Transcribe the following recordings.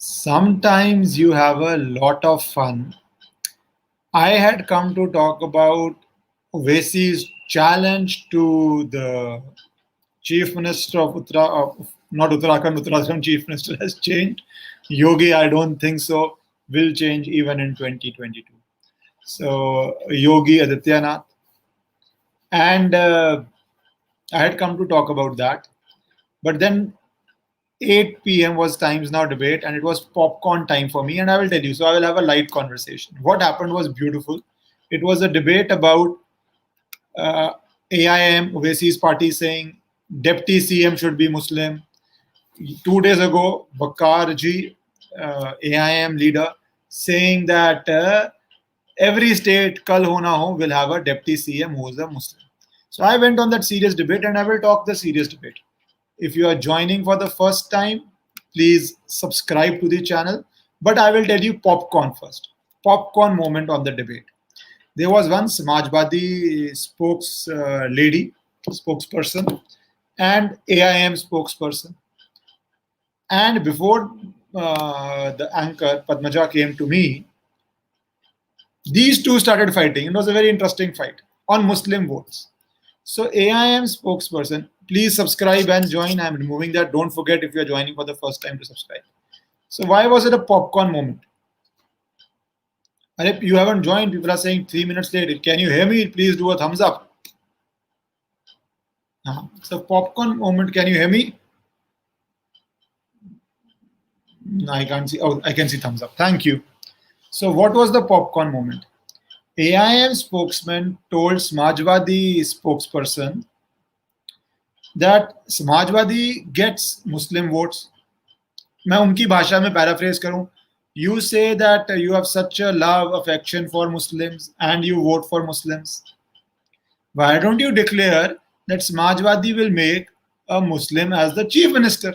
Sometimes you have a lot of fun. I had come to talk about Owaisi's challenge to the Chief Minister of not Uttarakhand. Uttarakhand Chief Minister has changed. Yogi, I don't think so, will change even in 2022. So Yogi Adityanath, and I had come to talk about that. But then 8 p.m. was Times Now debate, and it was popcorn time for me. And I will tell you, so I will have a light conversation. What happened was beautiful. It was a debate about uh, AIM, Owaisi's party, saying Deputy CM should be Muslim. 2 days ago, Bakar ji, AIM leader, saying that every state, kal ho na ho, will have a Deputy CM who is a Muslim. So I went on that serious debate, and I will talk the serious debate. If you are joining for the first time, please subscribe to the channel. But I will tell you popcorn first. Popcorn moment on the debate. There was one Samajwadi spokesperson, and AIM spokesperson. And before the anchor Padmaja came to me, these two started fighting. It was a very interesting fight on Muslim votes. So AIM spokesperson, please subscribe and join. I'm removing that. Don't forget, if you're joining for the first time, to subscribe. So why was it a popcorn moment? And if you haven't joined, people are saying 3 minutes late. Can you hear me? Please do a thumbs up. So popcorn moment, can you hear me? No, I can't see. Oh, I can see thumbs up. Thank you. So what was the popcorn moment? AIM spokesman told Samajwadi spokesperson that Samajwadi gets Muslim votes. मैं उनकी भाषा में paraphrase करूं. You say that you have such a love, affection for Muslims and you vote for Muslims. Why don't you declare that Samajwadi will make a Muslim as the chief minister?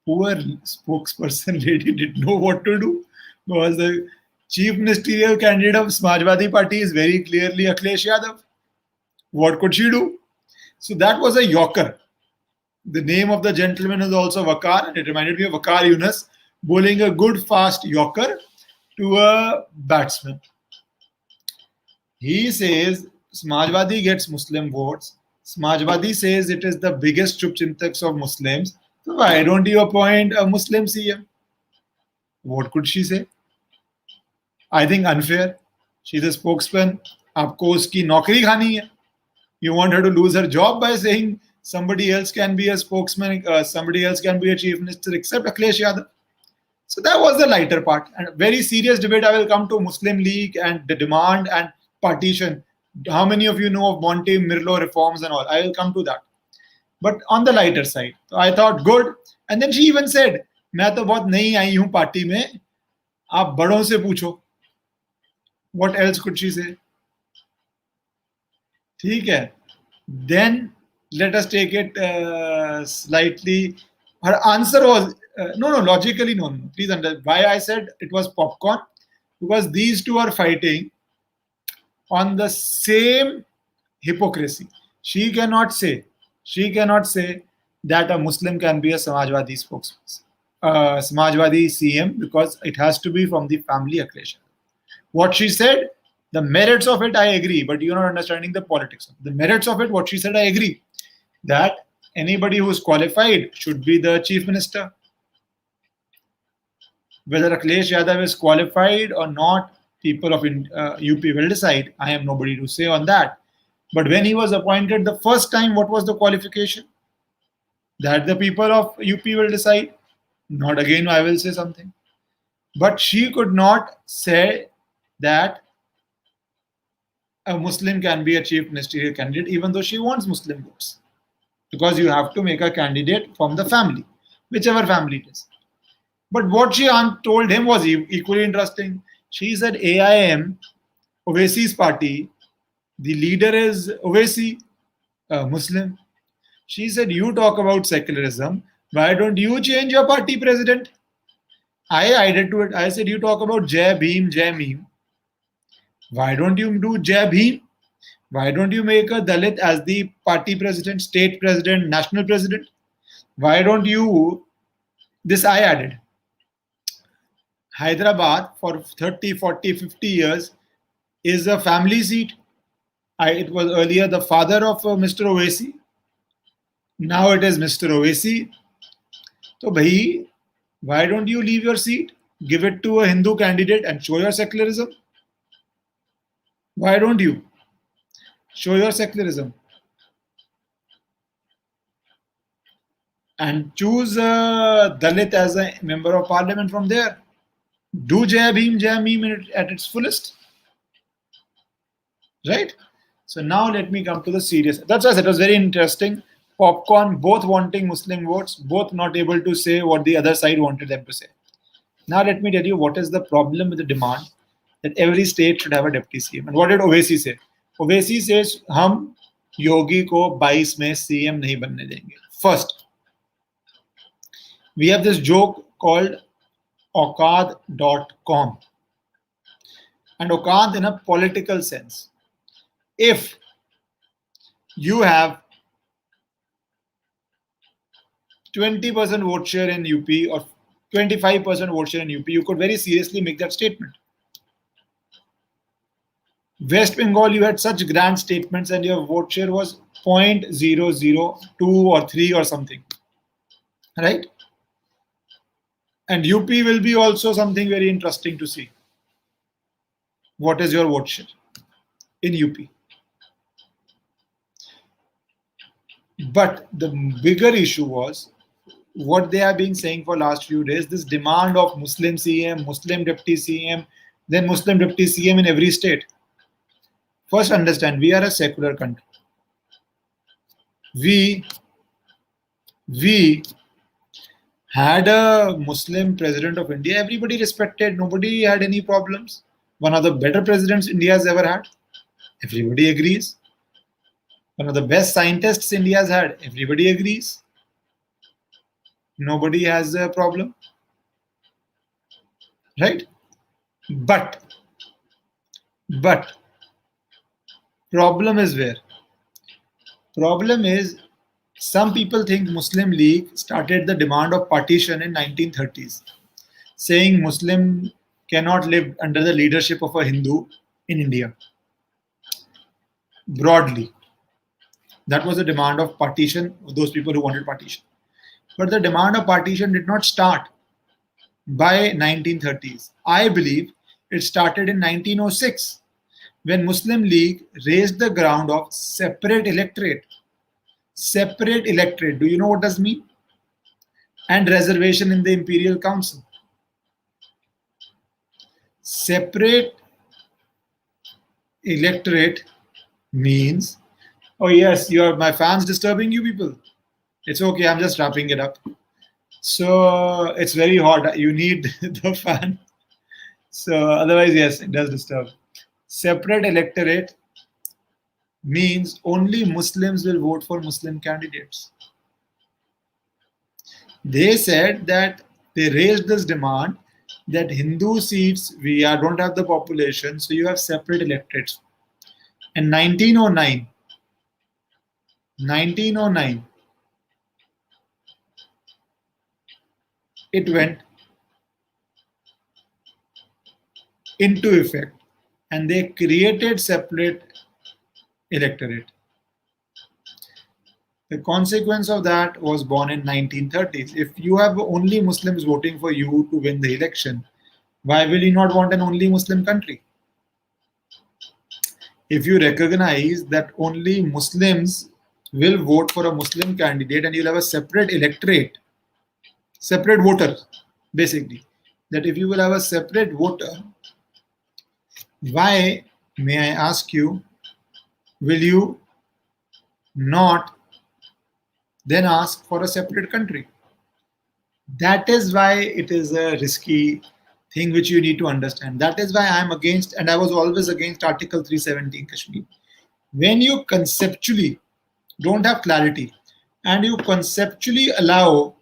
Poor spokesperson lady didn't know what to do, because the chief ministerial candidate of Samajwadi party is very clearly Akhilesh Yadav. What could she do? So that was a Yorker. The name of the gentleman is also Vakar, and it reminded me of Vakar Yunus bowling a good fast Yorker to a batsman. He says Samajwadi gets Muslim votes. Samajwadi says it is the biggest Shubchintaks of Muslims. So why don't you appoint a Muslim CM? What could she say? I think unfair. She's a spokesman. आपको उसकी नौकरी खानी है. You want her to lose her job by saying somebody else can be a spokesman, somebody else can be a chief minister except Akhilesh Yadav. So that was the lighter part. And a very serious debate. I will come to Muslim League and the demand and partition. How many of you know of Monte Mirlo reforms and all? I will come to that. But on the lighter side, so I thought good. And then she even said, मैं तो बहुत नई आई हूँ party में, आप बड़ों से पूछो. What else could she say? ठीक है. Then let us take it slightly. Her answer was no, logically no. Please understand why I said it was popcorn, because these two are fighting on the same hypocrisy. She cannot say that a Muslim can be a Samajwadi spokesman, Samajwadi CM, because it has to be from the family Akhilesh. What she said, the merits of it, I agree, but you're not understanding the politics. The merits of it, what she said, I agree. That anybody who is qualified should be the chief minister. Whether Akhilesh Yadav is qualified or not, people of UP will decide. I have nobody to say on that. But when he was appointed the first time, what was the qualification? That the people of UP will decide. Not again, I will say something. But she could not say that a Muslim can be a chief ministerial candidate, even though she wants Muslim votes. Because you have to make a candidate from the family, whichever family it is. But what she told him was equally interesting. She said AIM, Owaisi's party, the leader is Owaisi, a Muslim. She said, you talk about secularism, why don't you change your party president? I added to it. I said, you talk about Jai Bhim, Jai Meme. Why don't you do Jai Bhim? Why don't you make a Dalit as the party president, state president, national president? Why don't you... This I added. Hyderabad for 30, 40, 50 years is a family seat. It was earlier the father of Mr. Owaisi. Now it is Mr. Owaisi. So, bhai, why don't you leave your seat? Give it to a Hindu candidate and show your secularism. Why don't you show your secularism and choose Dalit as a member of parliament from there? Do Jai Bhim, Jai Meme at its fullest, right? So now let me come to the serious. That's why it was very interesting. Popcorn, both wanting Muslim votes, both not able to say what the other side wanted them to say. Now let me tell you what is the problem with the demand that every state should have a deputy CM. And what did Owaisi say? Owaisi says, हम योगी को 22 में CM नहीं बनने देंगे. First, we have this joke called Okad.com. And Okad in a political sense. If you have 20% vote share in UP or 25% vote share in UP, you could very seriously make that statement. West Bengal, you had such grand statements and your vote share was 0.002 or 3 or something. Right? And UP will be also something very interesting to see. What is your vote share in UP? But the bigger issue was what they have been saying for last few days, this demand of Muslim CM, Muslim deputy CM, then Muslim deputy CM in every state. First understand, we are a secular country. We had a Muslim president of India. Everybody respected. Nobody had any problems. One of the better presidents India has ever had. Everybody agrees. One of the best scientists India has had. Everybody agrees. Nobody has a problem. Right? But problem is where? Problem is some people think Muslim League started the demand of partition in 1930s, saying Muslim cannot live under the leadership of a Hindu in India. Broadly, that was the demand of partition of those people who wanted partition. But the demand of partition did not start by 1930s. I believe it started in 1906 when Muslim League raised the ground of separate electorate. Separate electorate, do you know what does mean? And reservation in the Imperial Council. Separate electorate means, oh yes, my fans disturbing you people. It's okay, I'm just wrapping it up. So it's very hot. You need the fan. So otherwise, yes, it does disturb. Separate electorate means only Muslims will vote for Muslim candidates. They said that they raised this demand that Hindu seats, we don't have the population, so you have separate electorates. In 1909, it went into effect and they created separate electorate. The consequence of that was born in 1930s. If you have only Muslims voting for you to win the election, why will you not want an only Muslim country? If you recognize that only Muslims will vote for a Muslim candidate and you'll have a separate electorate, separate voter, basically, that if you will have a separate voter, why, may I ask you, will you not then ask for a separate country? That is why it is a risky thing which you need to understand. That is why I am against, and I was always against Article 370 in Kashmir. When you conceptually don't have clarity and you conceptually allow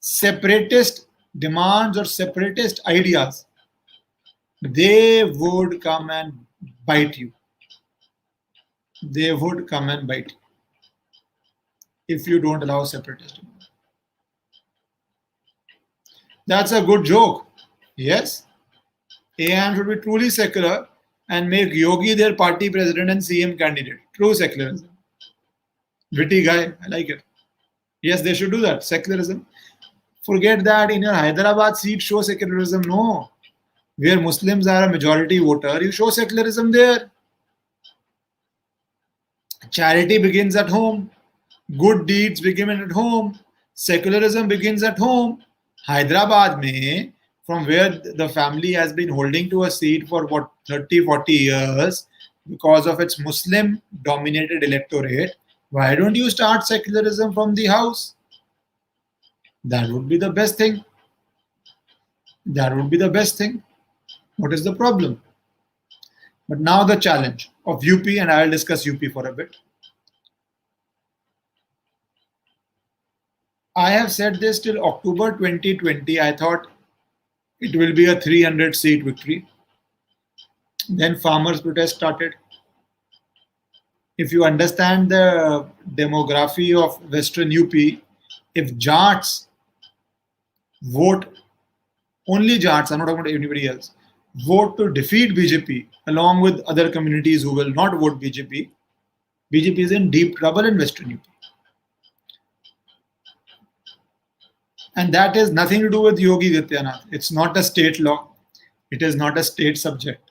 separatist demands or separatist ideas, they would come and bite you. They would come and bite you if you don't allow separatist demands. That's a good joke. Yes, AIM should be truly secular and make Yogi their party president and CM candidate. True secularism. Witty guy, I like it. Yes, they should do that. Secularism. Forget that in your Hyderabad seat, show secularism. No. Where Muslims are a majority voter, you show secularism there. Charity begins at home. Good deeds begin at home. Secularism begins at home. Hyderabad mein, from where the family has been holding to a seat for what 30, 40 years because of its Muslim dominated electorate, why don't you start secularism from the house? That would be the best thing. That would be the best thing. What is the problem? But now the challenge of UP, and I'll discuss UP for a bit. I have said this till October 2020. I thought it will be a 300 seat victory. Then farmers' protest started. If you understand the demography of Western UP, if Jats vote, only Jats, I'm not talking about anybody else, vote to defeat BJP along with other communities who will not vote BJP, BJP is in deep trouble in Western UP. And that has nothing to do with Yogi Adityanath. It's not a state law. It is not a state subject.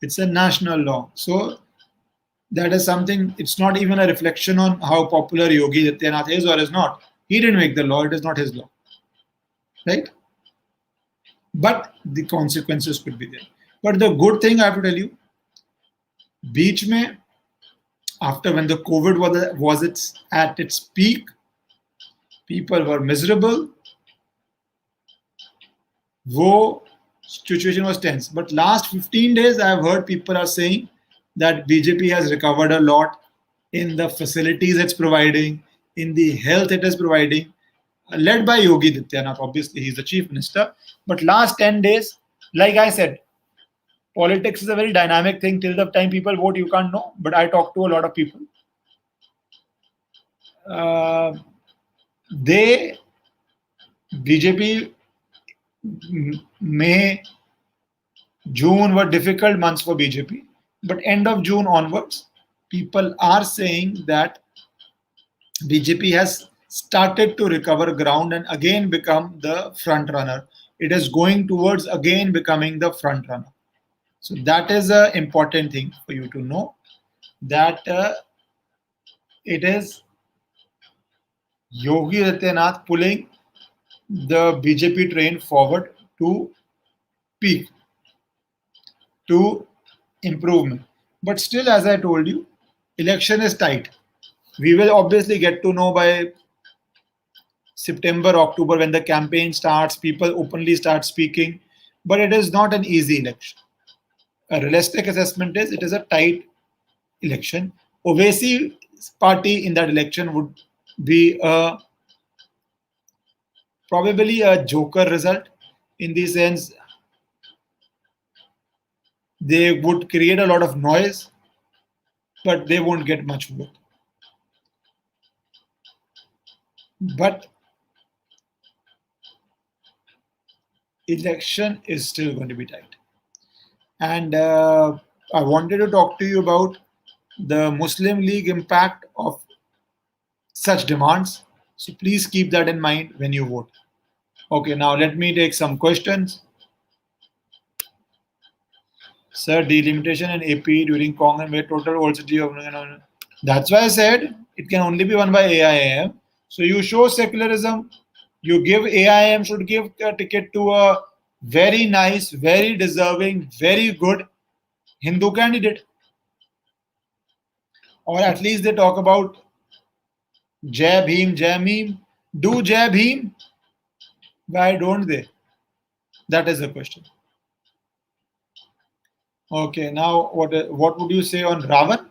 It's a national law. So that is something, it's not even a reflection on how popular Yogi Adityanath is or is not. He didn't make the law. It is not his law. Right? But the consequences could be there. But the good thing I have to tell you, beach mein, after when the COVID was at its peak, people were miserable. Wo situation was tense. But last 15 days, I have heard people are saying that BJP has recovered a lot in the facilities it's providing, in the health it is providing, led by Yogi Adityanath. Obviously, he's the chief minister. But last 10 days, like I said, politics is a very dynamic thing. Till the time people vote, you can't know. But I talk to a lot of people. BJP, May, June were difficult months for BJP. But end of June onwards, people are saying that BJP has started to recover ground and again become the front runner. It is going towards again becoming the front runner. So that is an important thing for you to know, that it is Yogi Adityanath pulling the BJP train forward to peak, to improvement. But still, as I told you, election is tight. We will obviously get to know by September, October, when the campaign starts, people openly start speaking. But it is not an easy election. A realistic assessment is it is a tight election. Owaisi's party in that election would be probably a joker result, in the sense they would create a lot of noise, but they won't get much vote. But election is still going to be tight. And I wanted to talk to you about the Muslim League impact of such demands. So please keep that in mind when you vote. Okay, now let me take some questions. Sir, delimitation in AP during Congress made total old city of. That's why I said it can only be won by AIM. So you show secularism. You give AIM should give a ticket to a very nice, very deserving, very good Hindu candidate. Or at least they talk about Jai Bhim, Jai Meme. Do Jai Bhim? Why don't they? That is the question. Okay, now what would you say on Ravan?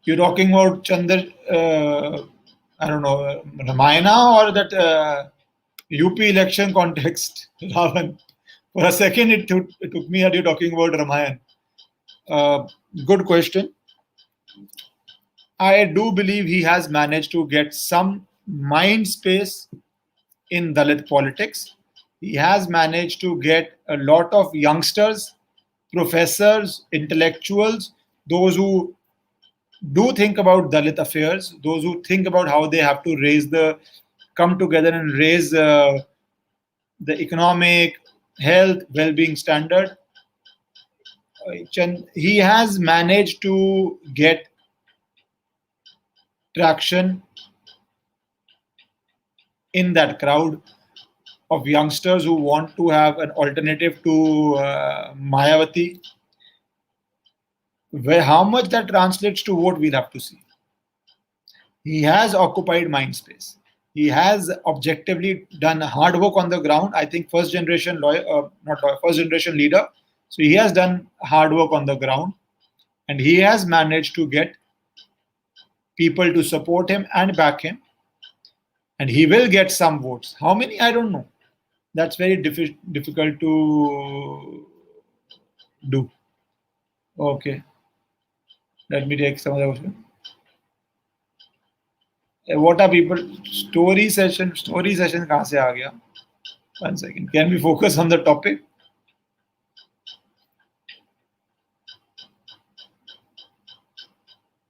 You're talking about Chandra, I don't know, Ramayana or that UP election context, Ravan? For a second, it took me that you're talking about Ramayana. Good question. I do believe he has managed to get some mind space in Dalit politics. He has managed to get a lot of youngsters, professors, intellectuals, those who do think about Dalit affairs, those who think about how they have to come together and raise the economic, health, well-being standard. He has managed to get traction in that crowd of youngsters who want to have an alternative to Mayawati. Where how much that translates to vote, we'll have to see. He has occupied mind space. He has objectively done hard work on the ground. I think first generation lawyer, not lawyer, first generation leader. So he has done hard work on the ground, and he has managed to get people to support him and back him, and he will get some votes. How many? I don't know. That's very difficult to do. Okay, let me take some of the question. What are people? Story session. Story session कहाँ से आ गया? 1 second. Can we focus on the topic?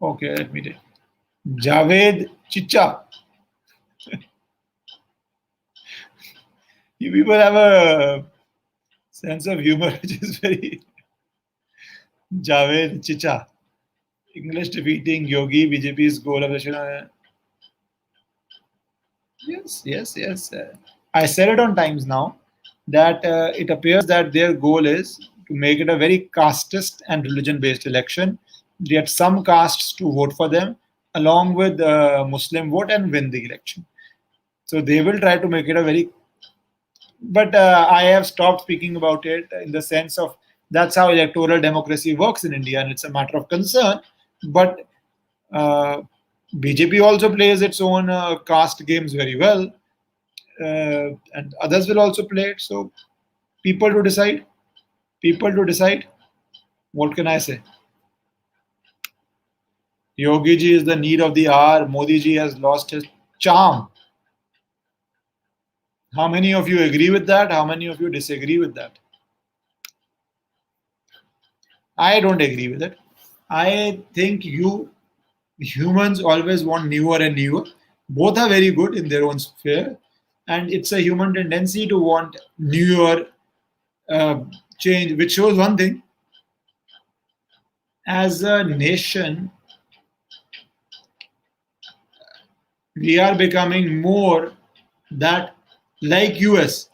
Okay, let me take. Javed Chicha. You people have a sense of humor which is very. Javed Chicha. English defeating Yogi, BJP's goal of election. Yes. I said it on Times Now that it appears that their goal is to make it a very casteist and religion-based election, get some castes to vote for them, along with Muslim vote and win the election. So they will try to make it a very. But I have stopped speaking about it in the sense of that's how electoral democracy works in India, and it's a matter of concern. But BJP also plays its own caste games very well, and others will also play it. So people to decide. People to decide. What can I say? Yogi ji is the need of the hour. Modi ji has lost his charm. How many of you agree with that? How many of you disagree with that? I don't agree with it. I think humans always want newer and newer. Both are very good in their own sphere, and it's a human tendency to want newer change, which shows one thing. As a nation, we are becoming more that, like US,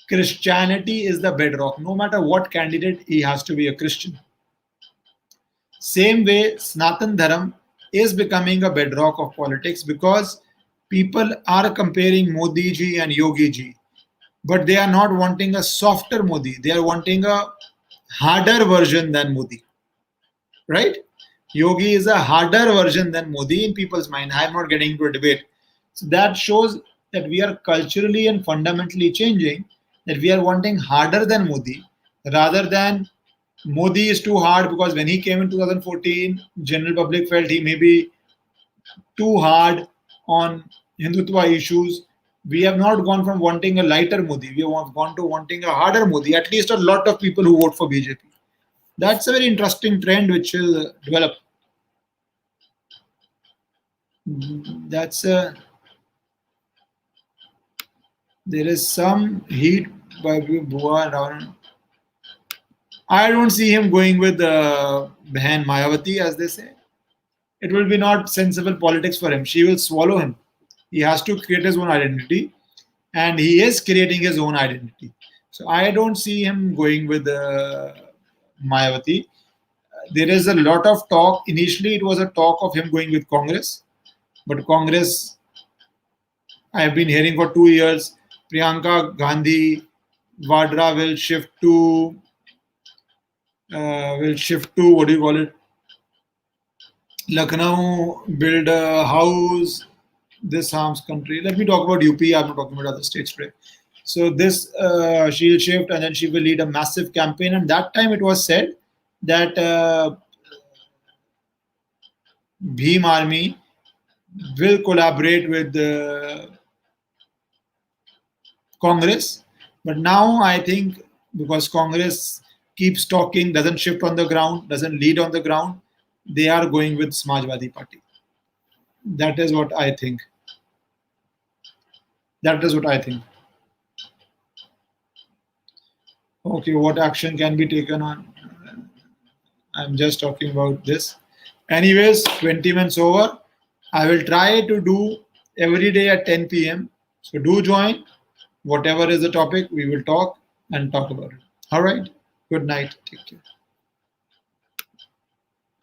Christianity is the bedrock. No matter what candidate, he has to be a Christian. Same way, Sanatan Dharam is becoming a bedrock of politics because people are comparing Modi ji and Yogi ji, but they are not wanting a softer Modi. They are wanting a harder version than Modi, right? Yogi is a harder version than Modi in people's mind. I am not getting into a debate. So that shows that we are culturally and fundamentally changing, that we are wanting harder than Modi rather than Modi is too hard because when he came in 2014, general public felt he may be too hard on Hindutva issues. We have not gone from wanting a lighter Modi. We have gone to wanting a harder Modi. At least a lot of people who vote for BJP. That's a very interesting trend which will develop. That's there is some heat by Bua around. I don't see him going with Behan Mayawati, as they say. It will be not sensible politics for him. She will swallow him. He has to create his own identity, and he is creating his own identity. So I don't see him going with Mayawati. There is a lot of talk. Initially, it was a talk of him going with Congress, but Congress, I have been hearing for 2 years, Priyanka Gandhi Vadra will shift to what do you call it? Lucknow, build a house. This harms country. Let me talk about UP. I'm not talking about other states today. So this she'll shift, and then she will lead a massive campaign. And that time it was said that Bhim Army will collaborate with Congress But now I think because Congress keeps talking, doesn't shift on the ground, doesn't lead on the ground, they are going with Samajwadi Party. That is what I think. That is what I think. Okay, what action can be taken on? I'm just talking about this. Anyways, 20 minutes over. I will try to do every day at 10 p.m. So do join. Whatever is the topic, we will talk and talk about it. All right. Good night. Take care.